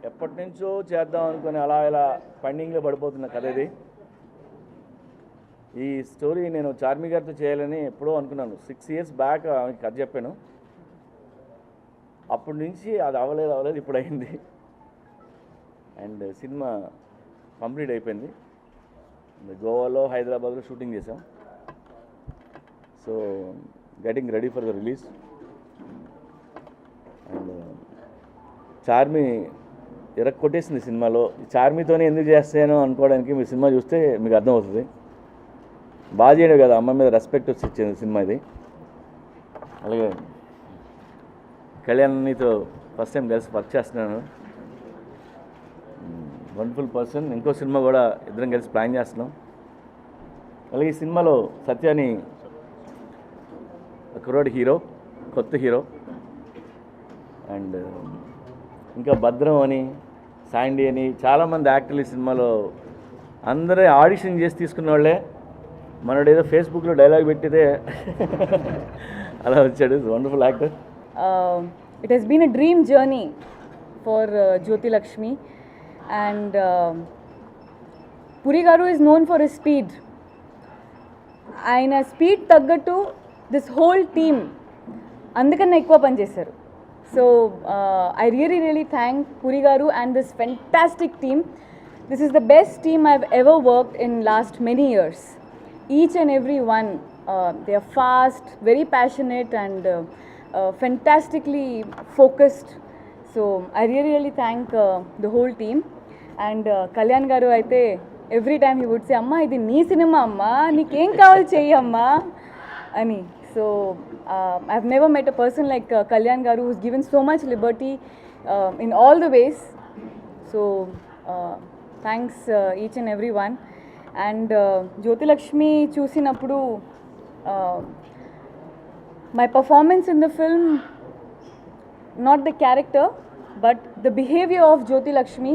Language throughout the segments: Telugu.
ఎప్పటి నుంచో చేద్దాం అనుకుని అలా ఇలా పెండింగ్లో పడిపోతున్న కథ ఇది. ఈ స్టోరీ నేను చార్మి గారితో చేయాలని ఎప్పుడో అనుకున్నాను. 6 years బ్యాక్ ఆమెకి కథ చెప్పాను. అప్పటి నుంచి అది అవ్వలేదు ఇప్పుడు అయింది. అండ్ సినిమా కంప్లీట్ అయిపోయింది. గోవాలో, హైదరాబాద్లో షూటింగ్ చేసాం. So getting ready for the release. And Charmi కొట్టేసింది సినిమాలో. చార్మితోనే ఎందుకు చేస్తానో అనుకోవడానికి మీరు సినిమా చూస్తే మీకు అర్థమవుతుంది. బాగా చేయడం కదా, అమ్మ మీద రెస్పెక్ట్ వచ్చి ఇచ్చింది సినిమా ఇది. అలాగే కళ్యాణ్తో ఫస్ట్ టైం కలిసి వర్క్ చేస్తున్నాను. Wonderful person. ఇంకో సినిమా కూడా ఇద్దరం కలిసి ప్లాన్ చేస్తున్నాం. అలాగే ఈ సినిమాలో సత్యాని కుర్రాడి హీరో, కొత్త హీరో. అండ్ ఇంకా భద్రం అని, శాండీ అని చాలామంది యాక్టర్లు ఈ సినిమాలో అందరూ ఆడిషన్ చేసి తీసుకున్న వాళ్ళే. మనోడు ఏదో ఫేస్బుక్లో డైలాగ్ పెట్టితే అలా వచ్చాడు. Wonderful actor. It has been a dream journey for Jyoti Lakshmi, and Puri Garu is known for his speed. ఆయన స్పీడ్ తగ్గట్టు దిస్ హోల్ టీమ్ అందుకన్నా ఎక్కువ పనిచేశారు. So I really thank Puri Garu and this fantastic team. This is the best team I've ever worked in last many years. Each and every one, they are fast, very passionate and fantastically focused. So I really thank the whole team. And Kalyan Garu aithe every time he would say, amma idi nee cinema amma, neekem kavali cheyi amma ani. So I've never met a person like Kalyan Garu who's given so much liberty in all the ways. So thanks each and every one. And Jyoti Lakshmi చూసినప్పుడు my performance in the film, not the character but the behavior of Jyoti Lakshmi,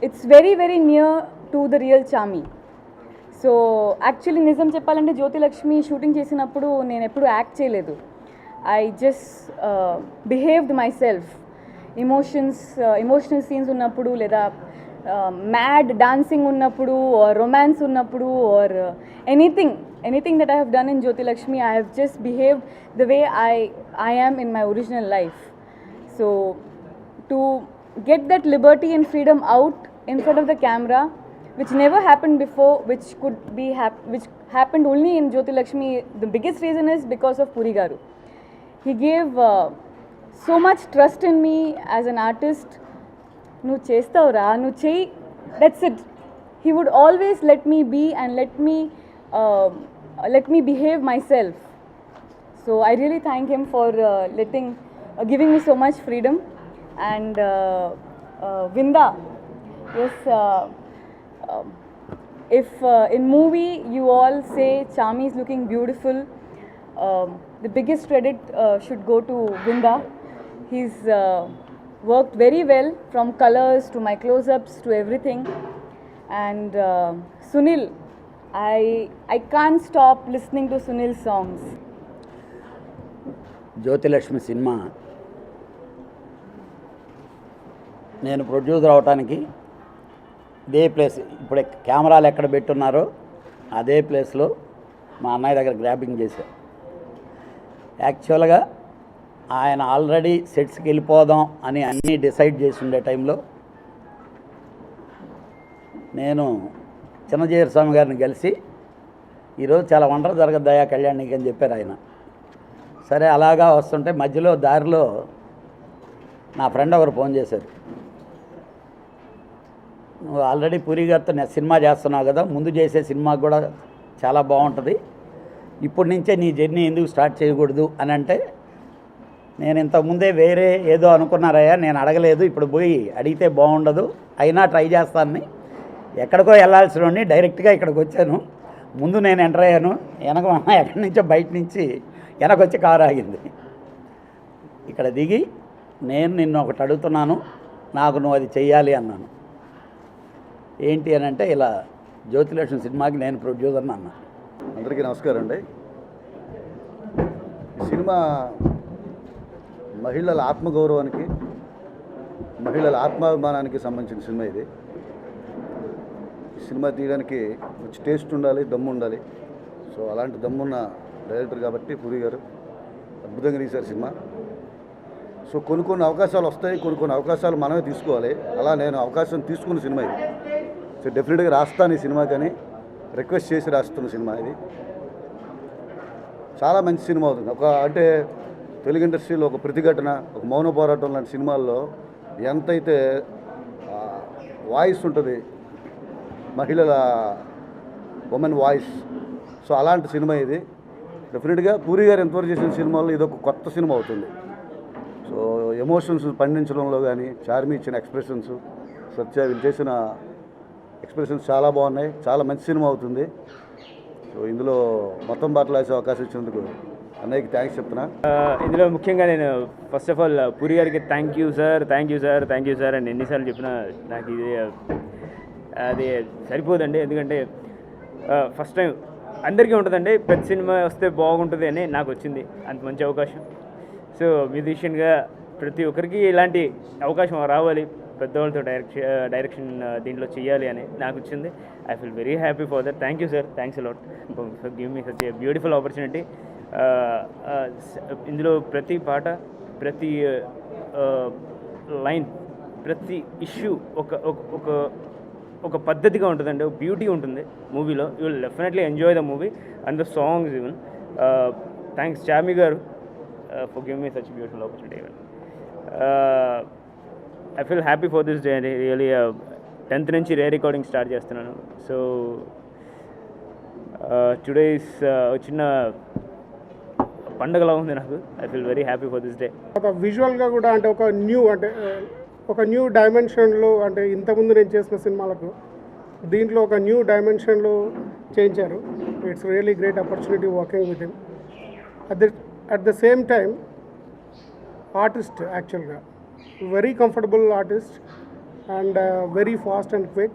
it's very near to the real Chami. So actually నిజం చెప్పాలంటే జ్యోతి లక్ష్మి షూటింగ్ చేసినప్పుడు నేను ఎప్పుడు యాక్ట్ చేయలేదు. I just behaved my self. Emotional scenes ఉన్నప్పుడు, లేదా మ్యాడ్ డాన్సింగ్ ఉన్నప్పుడు, ఆర్ రొమాన్స్ ఉన్నప్పుడు, are anything that I have done in Jyoti Lakshmi, I have just behaved the way I am in my original life. So to get that liberty and freedom out in front of the camera, which never happened before, which happened only in Jyoti Lakshmi, the biggest reason is because of Puri Garu. He gave so much trust in me as an artist. Nu chestavra, nu chey, that's it. He would always let me be and let me behave myself. So I really thank him for giving me so much freedom. And Vinda, yes, if in movie you all say Chami is looking beautiful, the biggest credit should go to Vinda. He's worked very well, from colors to my close-ups to everything. And Sunil, I can't stop listening to Sunil's songs. Jyothi Lakshmi cinema నేను ప్రొడ్యూసర్ అవటానికి ఇదే ప్లేస్, ఇప్పుడు కెమెరాలు ఎక్కడ పెట్టున్నారో అదే ప్లేస్లో మా అన్నయ్య దగ్గర గ్రాబింగ్ చేశాను. యాక్చువల్గా ఆయన ఆల్రెడీ సెట్స్కి వెళ్ళిపోదాం అని అన్నీ డిసైడ్ చేసి ఉండే టైంలో నేను చిన్నజీర స్వామి గారిని కలిసి, ఈరోజు చాలా వండర్ జరగద్దయా కళ్యాణికి అని చెప్పారు ఆయన. సరే అలాగా వస్తుంటే మధ్యలో దారిలో నా ఫ్రెండ్ ఒకరు ఫోన్ చేశారు. నువ్వు ఆల్రెడీ పూరి గారితో సినిమా చేస్తున్నావు కదా, ముందు చేసే సినిమా కూడా చాలా బాగుంటుంది, ఇప్పటి నుంచే నీ జర్నీ ఎందుకు స్టార్ట్ చేయకూడదు అని అంటే, నేను ఇంతకుముందే వేరే ఏదో అనుకున్నారయ్యా, నేను అడగలేదు, ఇప్పుడు పోయి అడిగితే బాగుండదు, అయినా ట్రై చేస్తానని ఎక్కడికో వెళ్ళాల్సిన డైరెక్ట్గా ఇక్కడికి వచ్చాను. ముందు నేను ఎంటర్ అయ్యాను, వెనక ఎక్కడి నుంచో బయట నుంచి వెనకొచ్చి కారు ఆగింది. ఇక్కడ దిగి నేను నిన్ను ఒకటి అడుగుతున్నాను, నాకు నువ్వు అది చెయ్యాలి అన్నాను. ఏంటి అని అంటే, ఇలా జ్యోతిలక్ష్మి సినిమాకి నేను ప్రొడ్యూసర్ని అన్నా. అందరికీ నమస్కారం అండి. ఈ సినిమా మహిళల ఆత్మగౌరవానికి, మహిళల ఆత్మాభిమానానికి సంబంధించిన సినిమా ఇది. ఈ సినిమా తీయడానికి మంచి టేస్ట్ ఉండాలి, దమ్ము ఉండాలి. సో అలాంటి దమ్మున్న డైరెక్టర్ కాబట్టి పూరి గారు అద్భుతంగా తీశారు సినిమా. సో కొన్ని అవకాశాలు వస్తాయి, కొన్ని అవకాశాలు మనమే తీసుకోవాలి. అలా నేను అవకాశం తీసుకున్న సినిమా ఇది. సో డెఫినెట్గా రాస్తాను ఈ సినిమా, కానీ రిక్వెస్ట్ చేసి రాస్తున్న సినిమా ఇది. చాలా మంచి సినిమా అవుతుంది. అంటే తెలుగు ఇండస్ట్రీలో ఒక ప్రతిఘటన, ఒక మౌన పోరాటం లాంటి సినిమాల్లో ఎంతైతే వాయిస్ ఉంటుంది, మహిళల ఉమెన్ వాయిస్, సో అలాంటి సినిమా ఇది. డెఫినెట్గా పూరి గారు ఎంతవరకు చేసిన సినిమాల్లో ఇదొక కొత్త సినిమా అవుతుంది. సో ఎమోషన్స్ పండించడంలో కానీ, చార్మి ఇచ్చిన ఎక్స్ప్రెషన్స్, సత్య వీళ్ళు చేసిన ఎక్స్ప్రెషన్స్ చాలా బాగున్నాయి. చాలా మంచి సినిమా అవుతుంది. సో ఇందులో మొత్తం పాటలు వేసే అవకాశం ఇచ్చినందుకు అన్నయ్యకి థ్యాంక్స్ చెప్తున్నా. ఇందులో ముఖ్యంగా నేను ఫస్ట్ ఆఫ్ ఆల్ పూరి గారికి థ్యాంక్ యూ సార్ అని ఎన్నిసార్లు చెప్పినా నాకు ఇది అది సరిపోదండి. ఎందుకంటే ఫస్ట్ టైం అందరికీ ఉంటుందండి, పెద్ద సినిమా వస్తే బాగుంటుంది అని నాకు వచ్చింది అంత మంచి అవకాశం. సో మ్యూజిషియన్గా ప్రతి ఒక్కరికి ఇలాంటి అవకాశం రావాలి, పెద్దవాళ్ళతో డైరెక్షన్ దీంట్లో చేయాలి అని నాకు వచ్చింది. I feel very happy for that. Thank you sir, thanks a lot for give me such a beautiful opportunity. ఇందులో ప్రతి పాట, ప్రతి లైన్, ప్రతి ఇష్యూ ఒక పద్ధతిగా ఉంటుందండి, ఒక బ్యూటీ ఉంటుంది మూవీలో. You will definitely enjoy the movie and the songs even. Thanks Charmi గారు for give me such beautiful opportunity even. I feel happy for this day. Really 10th నుంచి రికార్డింగ్ స్టార్ట్ చేస్తున్నాను. సో టుడే ఇస్ చిన్న పండగలా ఉంది నాకు. I feel very happy for this day. ఒక విజువల్గా కూడా అంటే ఒక న్యూ డైమెన్షన్లో, అంటే ఇంతకుముందు నేను చేసిన సినిమాలకు దీంట్లో ఒక న్యూ డైమెన్షన్లో చేయించారు. It's really great opportunity working with him. At the same time artist, యాక్చువల్గా very comfortable artist and very fast and quick,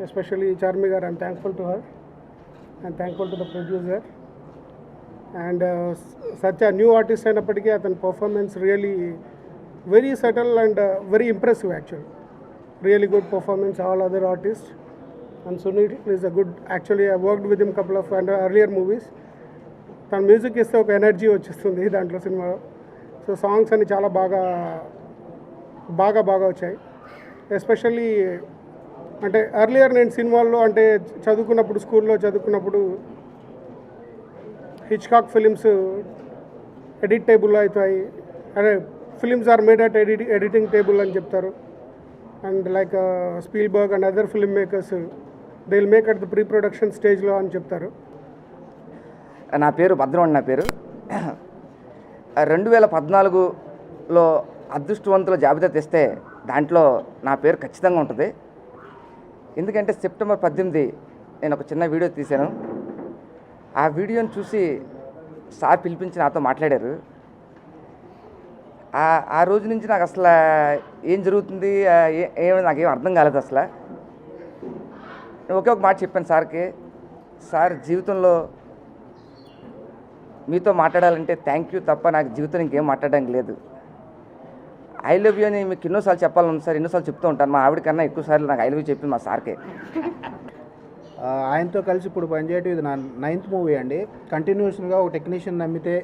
especially Charmi gar. I'm thankful to her and thankful to the producer. And such a new artist అయినప్పటికీ అతని performance really very subtle and very impressive actually. Really good performance, all other artists. And Sunil is a good, actually I worked with him couple of earlier movies. తన మ్యూజిక్ ఇస్తే ఒక ఎనర్జీ వచ్చేస్తుంది దాంట్లో సినిమాలో. సో సాంగ్స్ అన్ని చాలా బాగా వచ్చాయి. ఎస్పెషల్లీ అంటే ఎర్లియర్ నేను సినిమాల్లో అంటే స్కూల్లో చదువుకున్నప్పుడు హిచ్కాక్ ఫిలిమ్స్ ఎడిట్ టేబుల్లో అవుతాయి, అదే films are made at editing table అని చెప్తారు. And like Spielberg and other film makers they will make at the pre production స్టేజ్లో అని చెప్తారు. నా పేరు భద్రం. నా పేరు 2014లో అదృష్టవంతుల జాబితా తెస్తే దాంట్లో నా పేరు ఖచ్చితంగా ఉంటుంది. ఎందుకంటే సెప్టెంబర్ 18 నేను ఒక చిన్న వీడియో తీశాను. ఆ వీడియోని చూసి సార్ పిలిపించి నాతో మాట్లాడారు. ఆ రోజు నుంచి నాకు అసలు ఏం జరుగుతుంది నాకేం అర్థం కాలేదు. అసలు నేను ఒకే ఒక మాట చెప్పాను సార్కి, సార్ జీవితంలో మీతో మాట్లాడాలంటే థ్యాంక్ యూ తప్ప నాకు జీవితం ఇంకేం మాట్లాడడానికి లేదు. ఐ లవ్ యూ అని మీకు ఎన్నోసార్లు చెప్పాలని సార్, ఎన్నోసార్లు చెప్తూ ఉంటాను. మా ఆవిడ కన్నా ఎక్కువసార్లు నాకు ఐ లవ్ యూ చెప్పింది మా సార్కే. ఆయనతో కలిసి ఇప్పుడు పనిచేయటం ఇది నా 9th మూవీ అండి. కంటిన్యూషన్గా ఒక టెక్నీషియన్ నమ్మితే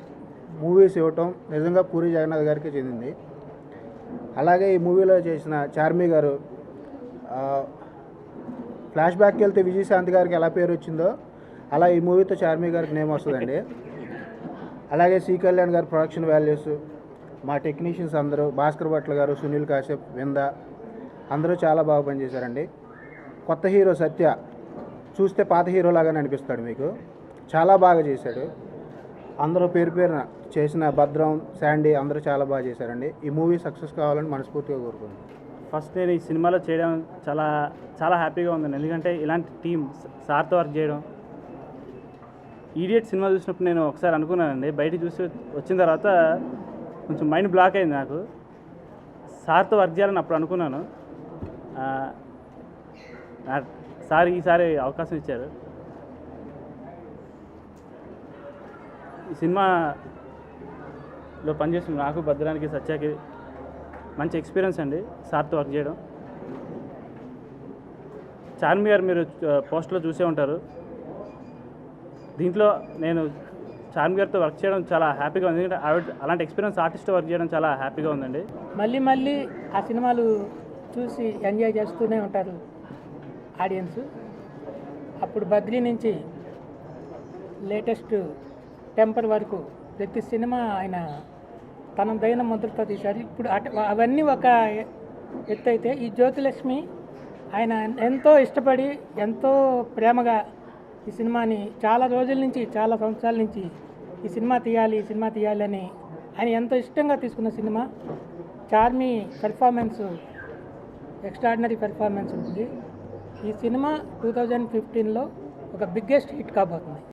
మూవీస్ ఇవ్వటం నిజంగా పూరి జగన్నాథ్ గారికి చెందింది. అలాగే ఈ మూవీలో చేసిన చార్మి గారు ఫ్లాష్ బ్యాక్కి వెళ్తే విజయశాంతి గారికి ఎలా పేరు వచ్చిందో అలా ఈ మూవీతో చార్మి గారికి నేమ్ వస్తుందండి. అలాగే సి కళ్యాణ్ గారు ప్రొడక్షన్ వాల్యూస్, మా టెక్నీషియన్స్ అందరూ, భాస్కర్ భట్ల గారు, సునీల్ కాశ్యప్, వింద అందరూ చాలా బాగా పనిచేశారండి. కొత్త హీరో సత్య చూస్తే పాత హీరోలాగానే అనిపిస్తాడు మీకు, చాలా బాగా చేశాడు. అందరూ పేరున చేసిన భద్రం, శాండీ అందరూ చాలా బాగా చేశారండి. ఈ మూవీ సక్సెస్ కావాలని మనస్ఫూర్తిగా కోరుకుంటున్నాను. ఫస్ట్ నేను ఈ సినిమాలో చేయడం చాలా హ్యాపీగా ఉందండి. ఎందుకంటే ఇలాంటి టీం సార్తో వర్క్ చేయడం. ఈడియట్ సినిమా చూసినప్పుడు నేను ఒకసారి అనుకున్నానండి, బయట చూసి వచ్చిన తర్వాత కొంచెం మైండ్ బ్లాక్ అయింది నాకు. సార్తో వర్క్ చేయాలని అప్పుడు అనుకున్నాను. సార్ ఈసారి అవకాశం ఇచ్చారు. ఈ సినిమాలో పనిచేసిన నాకు, భద్రానికి, సత్యాకి మంచి ఎక్స్పీరియన్స్ అండి సార్తో వర్క్ చేయడం. చార్మి గారు మీరు పోస్ట్లో చూసే ఉంటారు. దీంట్లో నేను చార్మి గారితో వర్క్ చేయడం చాలా హ్యాపీగా ఉంది. ఎందుకంటే ఆవిడ అలాంటి ఎక్స్పీరియన్స్ ఆర్టిస్ట్ వర్క్ చేయడం చాలా హ్యాపీగా ఉందండి. మళ్ళీ మళ్ళీ ఆ సినిమాలు చూసి ఎంజాయ్ చేస్తూనే ఉంటారు ఆడియన్స్. అప్పుడు బద్రీ నుంచి లేటెస్ట్ టెంపర్ వరకు ప్రతి సినిమా ఆయన తనదైన ముద్రతో తీశారు. ఇప్పుడు అవన్నీ ఒక ఎత్తు అయితే, ఈ జ్యోతిలక్ష్మి ఆయన ఎంతో ఇష్టపడి ఎంతో ప్రేమగా ఈ సినిమాని చాలా రోజుల నుంచి, చాలా సంవత్సరాల నుంచి ఈ సినిమా తీయాలి అని ఆయన ఎంతో ఇష్టంగా తీసుకున్న cinema. Charmi performance extraordinary performance ఉంటుంది. ఈ సినిమా 2015లో ఒక బిగ్గెస్ట్ హిట్ కాబోతుంది.